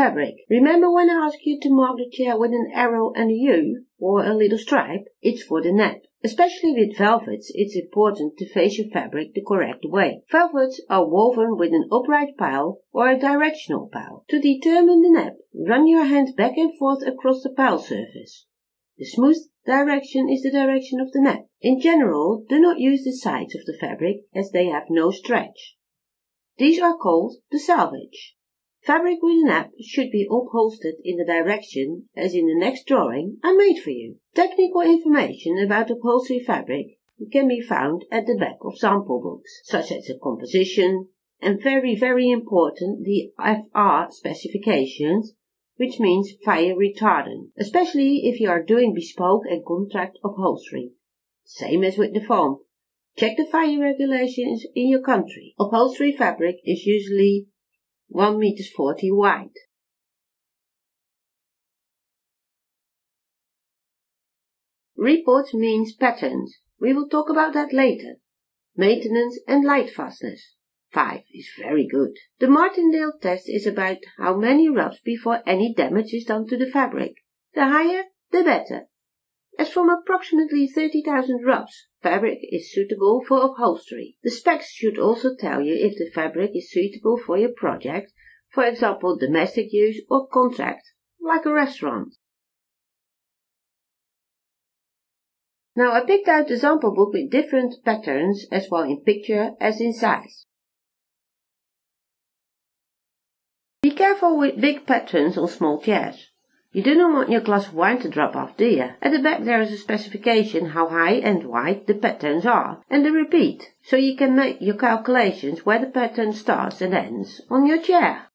fabric. Remember when I asked you to mark the chair with an arrow and a U, or a little stripe? It's for the nap. Especially with velvets, it's important to face your fabric the correct way. Velvets are woven with an upright pile or a directional pile. To determine the nap, run your hand back and forth across the pile surface. The smooth direction is the direction of the nap. In general, do not use the sides of the fabric as they have no stretch. These are called the selvage. Fabric with a nap should be upholstered in the direction as in the next drawing I made for you. Technical information about upholstery fabric can be found at the back of sample books, such as the composition and very important the FR specifications, which means fire retardant, especially if you are doing bespoke and contract upholstery. Same as with the foam. Check the fire regulations in your country. Upholstery fabric is usually 1,40 meters wide. Reports means patterns. We will talk about that later. Maintenance and light fastness. 5 is very good. The Martindale test is about how many rubs before any damage is done to the fabric. The higher, the better. As from approximately 30,000 rubs, fabric is suitable for upholstery. The specs should also tell you if the fabric is suitable for your project, for example domestic use or contract, like a restaurant. Now I picked out the sample book with different patterns as well in picture as in size. Be careful with big patterns on small chairs. You do not want your glass of wine to drop off, do you? At the back there is a specification how high and wide the patterns are, and a repeat, so you can make your calculations where the pattern starts and ends on your chair.